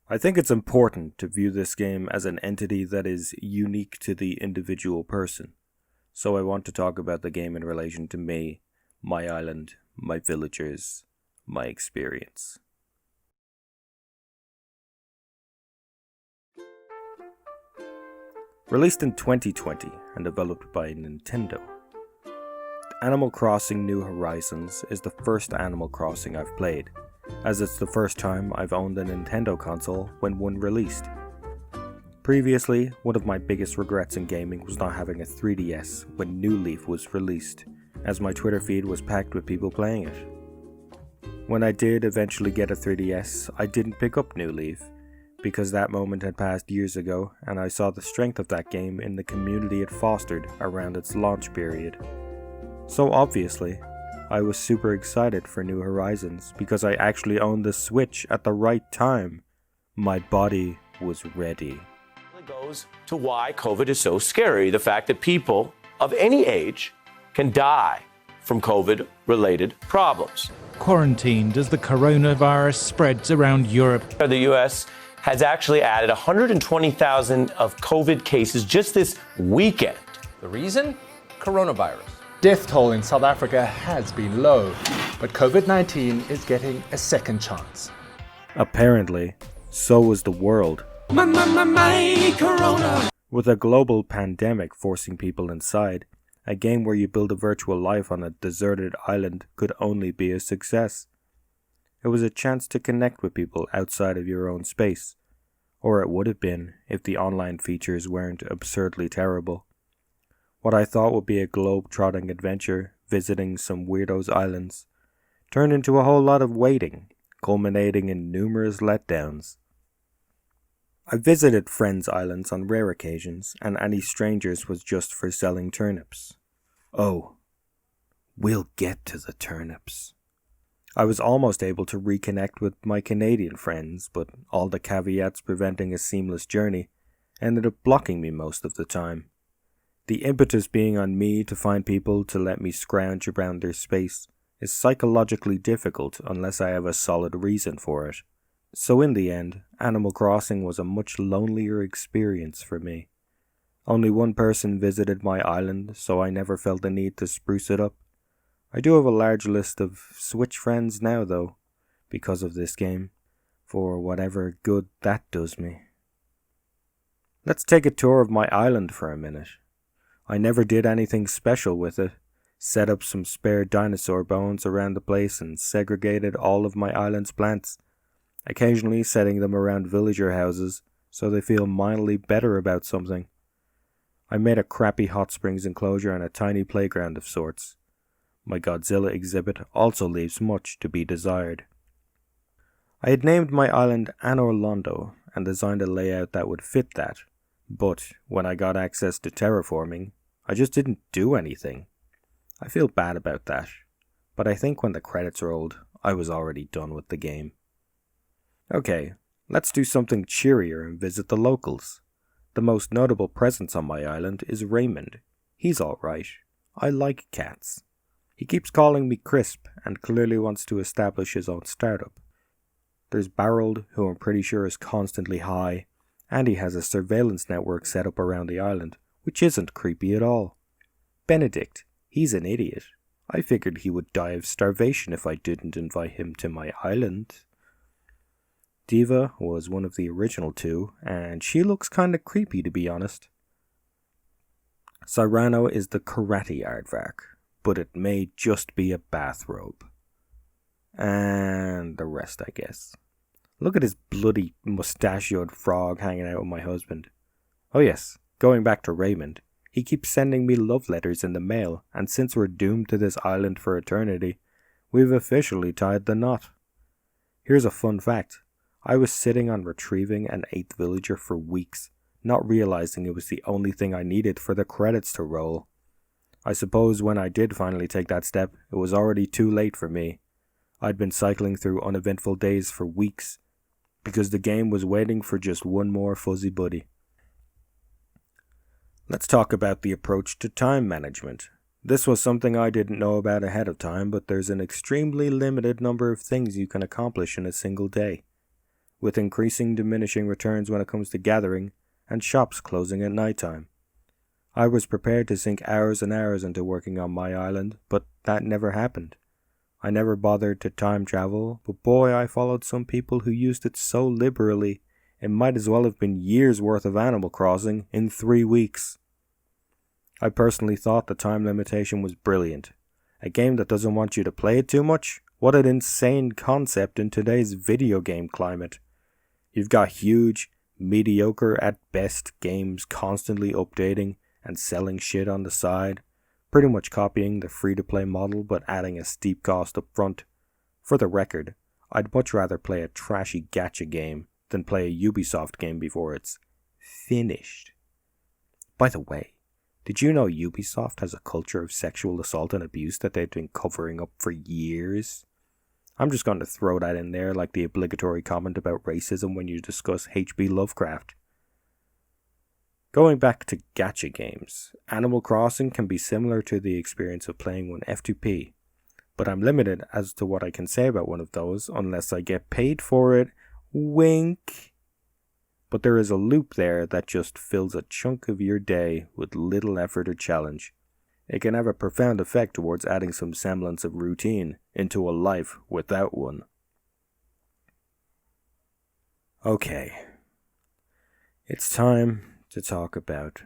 I think it's important to view this game as an entity that is unique to the individual person. So I want to talk about the game in relation to me, my island, my villagers, my experience. Released in 2020 and developed by Nintendo, Animal Crossing New Horizons is the first Animal Crossing I've played, as it's the first time I've owned a Nintendo console when one released. Previously, one of my biggest regrets in gaming was not having a 3DS when New Leaf was released, as my Twitter feed was packed with people playing it. When I did eventually get a 3DS, I didn't pick up New Leaf, because that moment had passed years ago and I saw the strength of that game in the community it fostered around its launch period. So obviously, I was super excited for New Horizons because I actually owned the Switch at the right time. My body was ready. It goes to why COVID is so scary. The fact that people of any age can die from COVID-related problems. Quarantined as the coronavirus spreads around Europe. The U.S. has actually added 120,000 of COVID cases just this weekend. The reason? Coronavirus. Death toll in South Africa has been low, but COVID-19 is getting a second chance. Apparently, so was the world. Corona. With a global pandemic forcing people inside, a game where you build a virtual life on a deserted island could only be a success. It was a chance to connect with people outside of your own space, or it would have been if the online features weren't absurdly terrible. What I thought would be a globe-trotting adventure, visiting some weirdos' islands, turned into a whole lot of waiting, culminating in numerous letdowns. I visited friends' islands on rare occasions, and any strangers was just for selling turnips. Oh, we'll get to the turnips. I was almost able to reconnect with my Canadian friends, but all the caveats preventing a seamless journey ended up blocking me most of the time. The impetus being on me to find people to let me scrounge around their space is psychologically difficult unless I have a solid reason for it. So in the end, Animal Crossing was a much lonelier experience for me. Only one person visited my island, so I never felt the need to spruce it up. I do have a large list of Switch friends now though, because of this game, for whatever good that does me. Let's take a tour of my island for a minute. I never did anything special with it, set up some spare dinosaur bones around the place and segregated all of my island's plants, occasionally setting them around villager houses so they feel mildly better about something. I made a crappy hot springs enclosure and a tiny playground of sorts. My Godzilla exhibit also leaves much to be desired. I had named my island Anor Londo and designed a layout that would fit that, but when I got access to terraforming, I just didn't do anything. I feel bad about that, but I think when the credits rolled, I was already done with the game. Okay, let's do something cheerier and visit the locals. The most notable presence on my island is Raymond. He's alright. I like cats. He keeps calling me Crisp and clearly wants to establish his own startup. There's Barold, who I'm pretty sure is constantly high, and he has a surveillance network set up around the island, which isn't creepy at all. Benedict, he's an idiot. I figured he would die of starvation if I didn't invite him to my island. Diva was one of the original two, and she looks kinda creepy to be honest. Sharona is the karate aardvark, but it may just be a bathrobe. And the rest, I guess. Look at his bloody mustachioed frog hanging out with my husband. Oh yes, going back to Raymond, he keeps sending me love letters in the mail, and since we're doomed to this island for eternity, we've officially tied the knot. Here's a fun fact. I was sitting on retrieving an 8th villager for weeks, not realizing it was the only thing I needed for the credits to roll. I suppose when I did finally take that step, it was already too late for me. I'd been cycling through uneventful days for weeks, because the game was waiting for just one more fuzzy buddy. Let's talk about the approach to time management. This was something I didn't know about ahead of time, but there's an extremely limited number of things you can accomplish in a single day. with increasing diminishing returns when it comes to gathering, and shops closing at night time. I was prepared to sink hours and hours into working on my island, but that never happened. I never bothered to time travel, but boy, I followed some people who used it so liberally, it might as well have been years' worth of Animal Crossing in 3 weeks. I personally thought the time limitation was brilliant. A game that doesn't want you to play it too much? What an insane concept in today's video game climate. You've got huge, mediocre at best games constantly updating and selling shit on the side, pretty much copying the free-to-play model but adding a steep cost up front. For the record, I'd much rather play a trashy gacha game than play a Ubisoft game before it's finished. By the way, did you know Ubisoft has a culture of sexual assault and abuse that they've been covering up for years? I'm just going to throw that in there like the obligatory comment about racism when you discuss H.P. Lovecraft. Going back to gacha games, Animal Crossing can be similar to the experience of playing one F2P, but I'm limited as to what I can say about one of those unless I get paid for it. Wink! But there is a loop there that just fills a chunk of your day with little effort or challenge. It can have a profound effect towards adding some semblance of routine into a life without one. Okay, it's time to talk about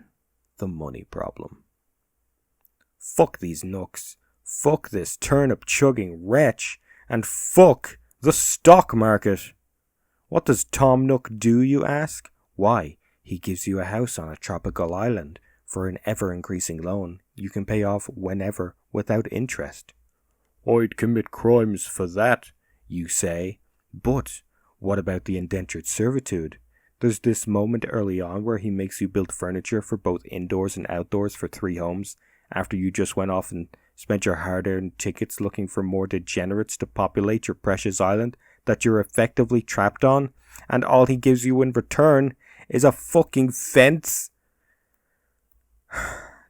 the money problem. Fuck these nooks, fuck this turnip-chugging wretch, and fuck the stock market! What does Tom Nook do, you ask? Why, he gives you a house on a tropical island for an ever-increasing loan you can pay off whenever without interest. I'd commit crimes for that, you say. But what about the indentured servitude? There's this moment early on where he makes you build furniture for both indoors and outdoors for 3 homes after you just went off and spent your hard-earned tickets looking for more degenerates to populate your precious island that you're effectively trapped on, and all he gives you in return is a fucking fence.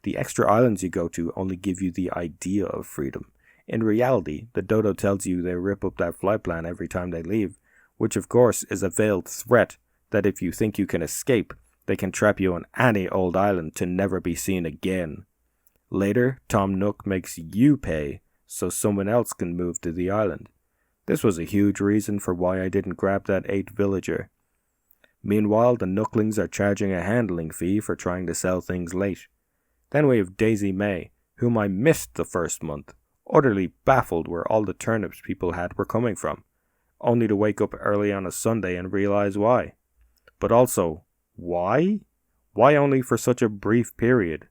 The extra islands you go to only give you the idea of freedom. In reality, the dodo tells you they rip up that flight plan every time they leave, which of course is a veiled threat that if you think you can escape, they can trap you on any old island to never be seen again. Later, Tom Nook makes you pay so someone else can move to the island. This was a huge reason for why I didn't grab that 8th villager. Meanwhile, the Nooklings are charging a handling fee for trying to sell things late. Then we have Daisy May, whom I missed the first month, utterly baffled where all the turnips people had were coming from, only to wake up early on a Sunday and realize why. But also, why? Why only for such a brief period?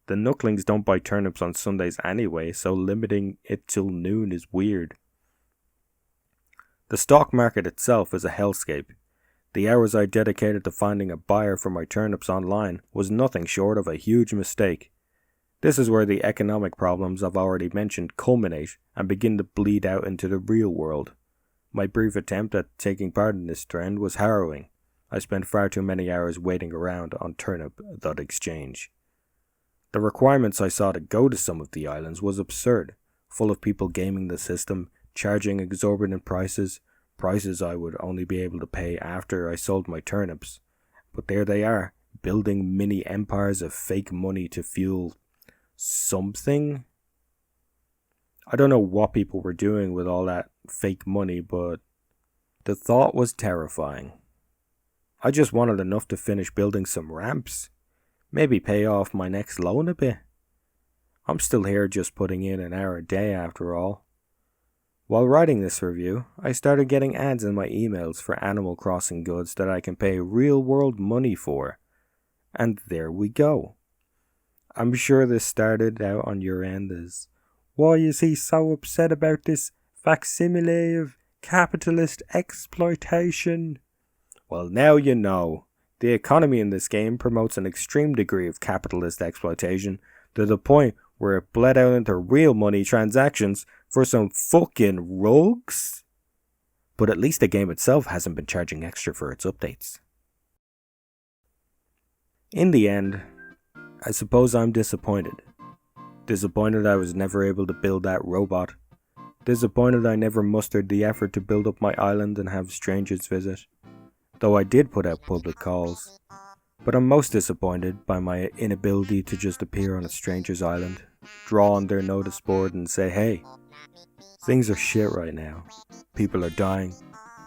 The Nooklings don't buy turnips on Sundays anyway, so limiting it till noon is weird. The stock market itself is a hellscape. The hours I dedicated to finding a buyer for my turnips online was nothing short of a huge mistake. This is where the economic problems I've already mentioned culminate and begin to bleed out into the real world. My brief attempt at taking part in this trend was harrowing. I spent far too many hours waiting around on turnip.exchange. The requirements I saw to go to some of the islands was absurd, full of people gaming the system, charging exorbitant prices I would only be able to pay after I sold my turnips. But there they are, building mini empires of fake money to fuel something. I don't know what people were doing with all that fake money, but the thought was terrifying. I just wanted enough to finish building some ramps, maybe pay off my next loan a bit. I'm still here just putting in an hour a day after all. While writing this review, I started getting ads in my emails for Animal Crossing goods that I can pay real-world money for. And there we go. I'm sure this started out on your end as, why is he so upset about this facsimile of capitalist exploitation? Well, now you know. The economy in this game promotes an extreme degree of capitalist exploitation to the point where it bled out into real money transactions for some fucking rogues? But at least the game itself hasn't been charging extra for its updates. In the end, I suppose I'm disappointed. Disappointed I was never able to build that robot. Disappointed I never mustered the effort to build up my island and have strangers visit. though I did put out public calls. But I'm most disappointed by my inability to just appear on a stranger's island, draw on their notice board and say, hey, things are shit right now. People are dying,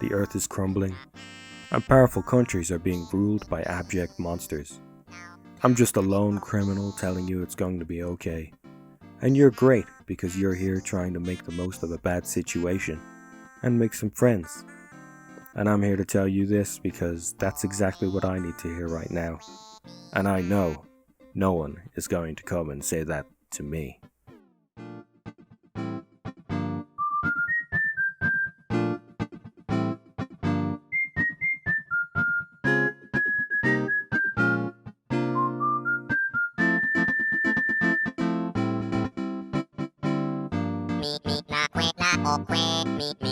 the earth is crumbling, and powerful countries are being ruled by abject monsters. I'm just a lone criminal telling you it's going to be okay. And you're great because you're here trying to make the most of a bad situation and make some friends. And I'm here to tell you this because that's exactly what I need to hear right now. And I know no one is going to come and say that to me. Me, na, que, na, o, que, me,